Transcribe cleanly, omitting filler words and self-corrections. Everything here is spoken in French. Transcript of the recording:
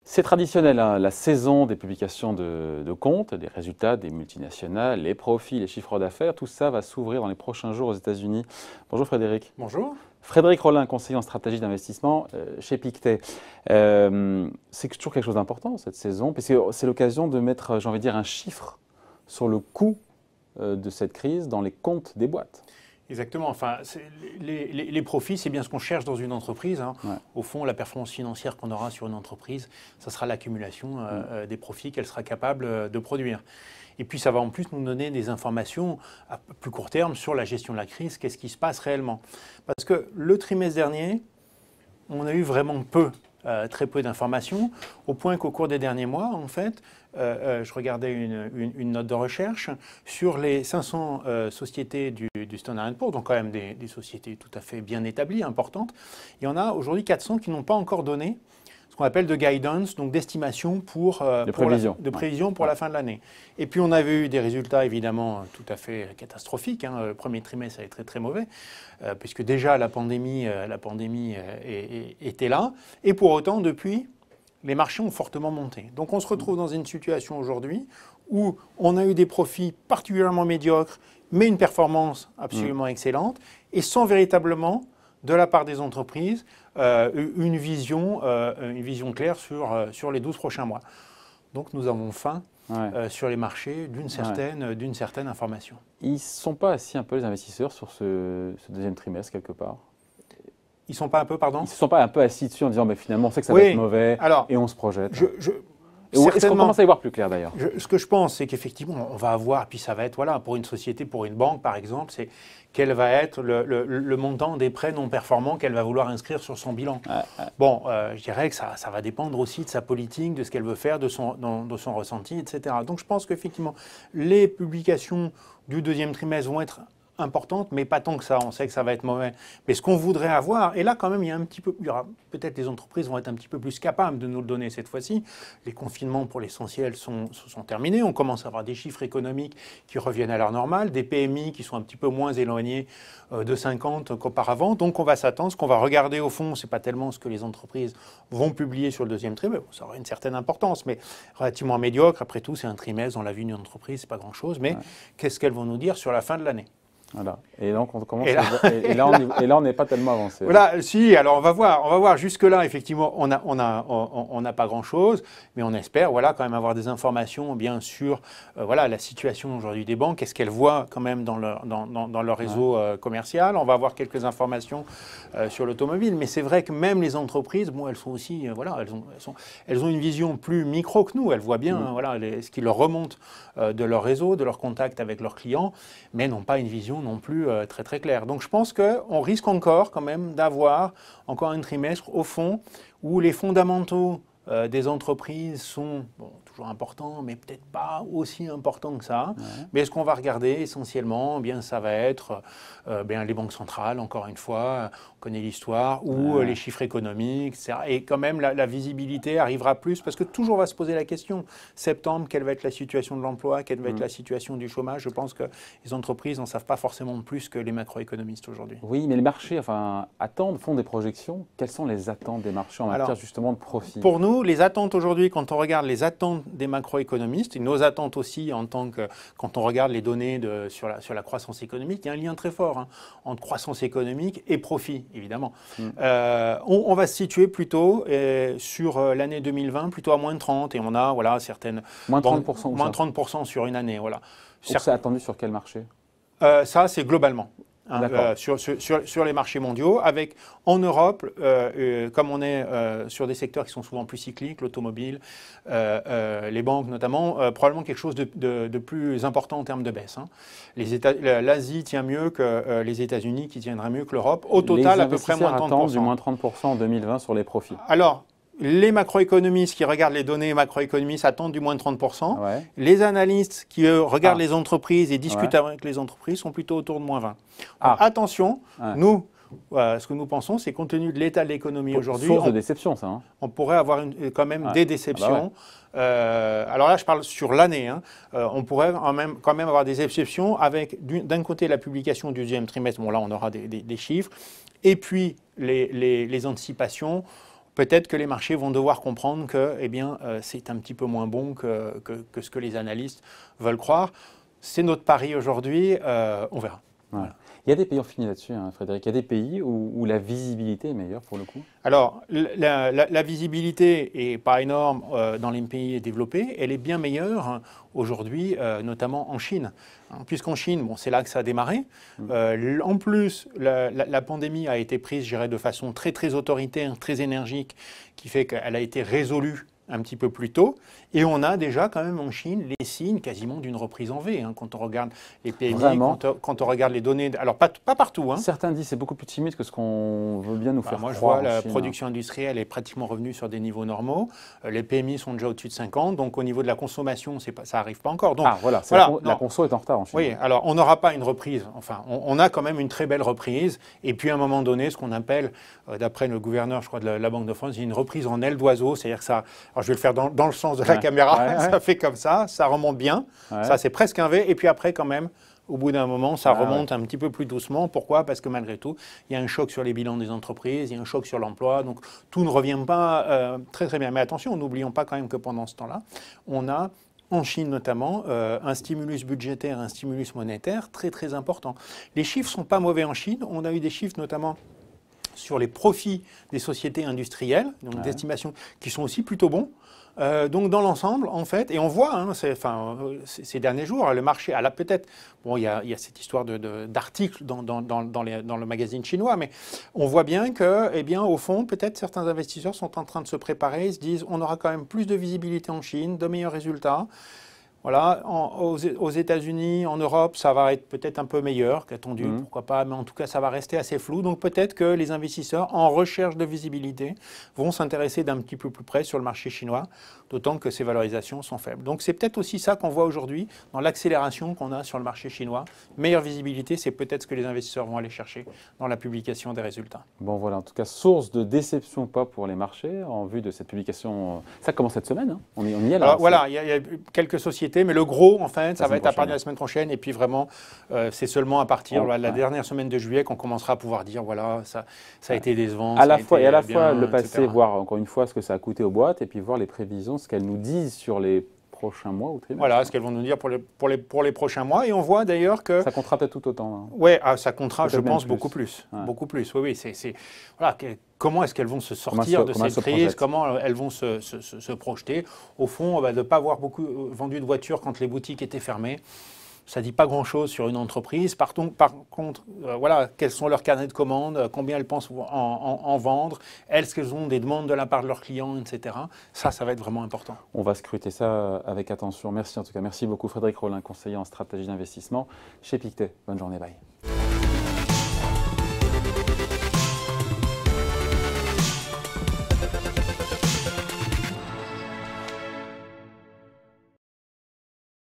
C'est traditionnel, hein, la saison des publications de comptes, des résultats des multinationales, les profits, les chiffres d'affaires, tout ça va s'ouvrir dans les prochains jours aux États-Unis. Bonjour Frédéric. Bonjour. Frédéric Rollin, conseiller en stratégie d'investissement chez Pictet. C'est toujours quelque chose d'important cette saison, puisque c'est l'occasion de mettre, j'ai envie de dire, un chiffre sur le coût de cette crise dans les comptes des boîtes. Exactement. Enfin, les profits, c'est bien ce qu'on cherche dans une entreprise. Hein. Ouais. Au fond, la performance financière qu'on aura sur une entreprise, ça sera l'accumulation des profits qu'elle sera capable de produire. Et puis, ça va en plus nous donner des informations à plus court terme sur la gestion de la crise, qu'est-ce qui se passe réellement. Parce que le trimestre dernier, on a eu vraiment très peu d'informations, au point qu'au cours des derniers mois, en fait, je regardais une note de recherche sur les 500 sociétés du Standard & Poor's, donc quand même des sociétés tout à fait bien établies, importantes. Il y en a aujourd'hui 400 qui n'ont pas encore donné ce qu'on appelle de guidance, donc d'estimation pour la fin de l'année. Et puis on avait eu des résultats évidemment tout à fait catastrophiques. Hein. Le premier trimestre a été très très mauvais, puisque déjà la pandémie était là. Et pour autant, depuis, les marchés ont fortement monté. Donc on se retrouve dans une situation aujourd'hui où on a eu des profits particulièrement médiocres, mais une performance absolument excellente, et sans véritablement, de la part des entreprises, une vision claire sur les 12 prochains mois. Donc nous avons faim sur les marchés d'une certaine information. Ils ne sont pas assis un peu les investisseurs sur ce deuxième trimestre quelque part? Ils ne sont pas un peu, pardon? Ils ne se sont pas un peu assis dessus en disant mais finalement on sait que ça va être mauvais et on se projette. Est-ce qu'on commence à y voir plus clair d'ailleurs? Ce que je pense, c'est qu'effectivement, on va avoir, puis ça va être, voilà, pour une société, pour une banque par exemple, c'est quel va être le montant des prêts non performants qu'elle va vouloir inscrire sur son bilan. Bon, je dirais que ça va dépendre aussi de sa politique, de ce qu'elle veut faire, de son ressenti, etc. Donc je pense qu'effectivement, les publications du deuxième trimestre vont être importante, mais pas tant que ça. On sait que ça va être mauvais. Mais ce qu'on voudrait avoir, et là quand même, il y aura peut-être les entreprises vont être un petit peu plus capables de nous le donner cette fois-ci. Les confinements pour l'essentiel sont terminés. On commence à avoir des chiffres économiques qui reviennent à leur normale, des PMI qui sont un petit peu moins éloignés de 50 qu'auparavant. Donc on va s'attendre. Ce qu'on va regarder au fond, c'est pas tellement ce que les entreprises vont publier sur le deuxième trimestre. Ça aura une certaine importance, mais relativement médiocre. Après tout, c'est un trimestre dans la vie d'une entreprise, c'est pas grand-chose. Mais qu'est-ce qu'elles vont nous dire sur la fin de l'année? Voilà. Et donc on commence. Et là, on n'est pas tellement avancé. Voilà, si. Alors on va voir. Jusque là, effectivement, on n'a pas grand-chose, mais on espère, voilà, quand même avoir des informations, bien sûr, voilà, la situation aujourd'hui des banques. Qu'est-ce qu'elles voient quand même dans leur réseau commercial? On va avoir quelques informations sur l'automobile, mais c'est vrai que même les entreprises, bon, elles sont aussi, voilà, elles ont une vision plus micro que nous. Elles voient bien, voilà, ce qui leur remonte de leur réseau, de leur contact avec leurs clients, mais n'ont pas une vision non plus très très clair. Donc je pense qu'on risque encore quand même d'avoir encore un trimestre au fond où les fondamentaux des entreprises sont toujours importants, mais peut-être pas aussi importants que ça. Mais ce qu'on va regarder essentiellement, eh bien, ça va être les banques centrales, encore une fois, on connaît l'histoire, ou les chiffres économiques, etc. Et quand même, la visibilité arrivera plus, parce que toujours on va se poser la question, septembre, quelle va être la situation de l'emploi, quelle va être la situation du chômage? Je pense que les entreprises n'en savent pas forcément plus que les macroéconomistes aujourd'hui. Oui, mais les marchés attendent, font des projections. Quelles sont les attentes des marchés en matière justement de profit? Pour nous, les attentes aujourd'hui, quand on regarde les attentes des macroéconomistes, et nos attentes aussi en tant que, quand on regarde les données sur la croissance économique, il y a un lien très fort entre croissance économique et profit, évidemment. On va se situer plutôt sur l'année 2020, plutôt à moins de 30, et on a certaines... Moins 30%. Moins 30% sur une année, voilà. C'est attendu sur quel marché? Ça, c'est globalement. Sur les marchés mondiaux, avec en Europe, comme on est sur des secteurs qui sont souvent plus cycliques, l'automobile, les banques notamment, probablement quelque chose de plus important en termes de baisse. L'Asie tient mieux que les États-Unis, qui tiendraient mieux que l'Europe. Au total, à peu près moins de 30%. Attendent du moins 30% en 2020 sur les profits. Alors, les macroéconomistes qui regardent les données macroéconomistes attendent du moins de 30%. Les analystes qui regardent les entreprises et discutent avec les entreprises sont plutôt autour de moins 20%. Attention, nous, ce que nous pensons, c'est compte tenu de l'état de l'économie aujourd'hui, source de déception, ça. Hein. On pourrait avoir quand même des déceptions. Ah bah ouais. Alors là, je parle sur l'année. Hein. On pourrait quand même avoir des déceptions avec d'un côté la publication du deuxième trimestre. Bon, là, on aura des chiffres. Et puis les anticipations. Peut-être que les marchés vont devoir comprendre que c'est un petit peu moins bon que ce que les analystes veulent croire. C'est notre pari aujourd'hui, on verra. Ouais. Voilà. Il y a des pays, on finit là-dessus, hein, Frédéric, il y a des pays où la visibilité est meilleure pour le coup? Alors, la visibilité n'est pas énorme dans les pays développés, elle est bien meilleure hein, aujourd'hui, notamment en Chine. Hein, puisqu'en Chine, bon, c'est là que ça a démarré. En plus, la pandémie a été prise, je dirais, de façon très, très autoritaire, très énergique, qui fait qu'elle a été résolue un petit peu plus tôt. Et on a déjà quand même en Chine les signes quasiment d'une reprise en V. Hein, quand on regarde les PMI, quand on regarde les données. Alors pas partout. Hein. Certains disent que c'est beaucoup plus timide que ce qu'on veut bien nous faire moi, croire. Moi je vois la production industrielle est pratiquement revenue sur des niveaux normaux. Les PMI sont déjà au-dessus de 50. Donc au niveau de la consommation, ça n'arrive pas encore. Donc, voilà, la conso est en retard en Chine. Oui, alors on n'aura pas une reprise. Enfin, on a quand même une très belle reprise. Et puis à un moment donné, ce qu'on appelle, d'après le gouverneur, je crois, de la Banque de France, une reprise en aile d'oiseau. C'est-à-dire que ça. Alors je vais le faire dans le sens de la caméra. Ça fait comme ça remonte bien. Ça, c'est presque un V. Et puis après, quand même, au bout d'un moment, ça remonte un petit peu plus doucement. Pourquoi? Parce que malgré tout, il y a un choc sur les bilans des entreprises, il y a un choc sur l'emploi. Donc tout ne revient pas très très bien. Mais attention, n'oublions pas quand même que pendant ce temps-là, on a en Chine notamment, un stimulus budgétaire, un stimulus monétaire très très important. Les chiffres ne sont pas mauvais en Chine. On a eu des chiffres notamment sur les profits des sociétés industrielles, donc d'estimation, qui sont aussi plutôt bons. Donc dans l'ensemble, en fait, et on voit hein, ces derniers jours, le marché, peut-être, bon, il y a cette histoire d'articles dans le magazine chinois, mais on voit bien que, eh bien, au fond, peut-être certains investisseurs sont en train de se préparer, ils se disent, on aura quand même plus de visibilité en Chine, de meilleurs résultats. Voilà, aux États-Unis, en Europe, ça va être peut-être un peu meilleur qu'attendu, pourquoi pas, mais en tout cas, ça va rester assez flou. Donc peut-être que les investisseurs, en recherche de visibilité, vont s'intéresser d'un petit peu plus près sur le marché chinois, d'autant que ces valorisations sont faibles. Donc c'est peut-être aussi ça qu'on voit aujourd'hui dans l'accélération qu'on a sur le marché chinois. Meilleure visibilité, c'est peut-être ce que les investisseurs vont aller chercher dans la publication des résultats. Bon voilà, en tout cas, source de déception pas pour les marchés en vue de cette publication. Ça commence cette semaine, hein. On y est là. Alors voilà, il y a quelques sociétés. Mais le gros, en fait, ça va être à partir de la semaine prochaine. Et puis vraiment, c'est seulement à partir de la dernière semaine de juillet qu'on commencera à pouvoir dire, voilà, ça a été décevant. À la fois le passé, etc. Voir encore une fois ce que ça a coûté aux boîtes, et puis voir les prévisions, ce qu'elles nous disent sur les prochains mois ou trimestres. Voilà, ce qu'elles vont nous dire pour les prochains mois. Et on voit d'ailleurs que... Ça comptera peut-être tout autant. Hein. Oui, ça comptera, je pense, beaucoup plus. Ouais. Beaucoup plus, oui. Voilà, comment est-ce qu'elles vont se sortir de cette crise? Comment elles vont se projeter? Au fond, de ne pas avoir beaucoup vendu de voitures quand les boutiques étaient fermées. Ça ne dit pas grand-chose sur une entreprise. Par contre, voilà, quels sont leurs carnets de commandes, combien elles pensent en vendre, est-ce qu'elles ont des demandes de la part de leurs clients, etc. Ça va être vraiment important. On va scruter ça avec attention. Merci en tout cas. Merci beaucoup Frédéric Rollin, conseiller en stratégie d'investissement chez Pictet. Bonne journée, bye.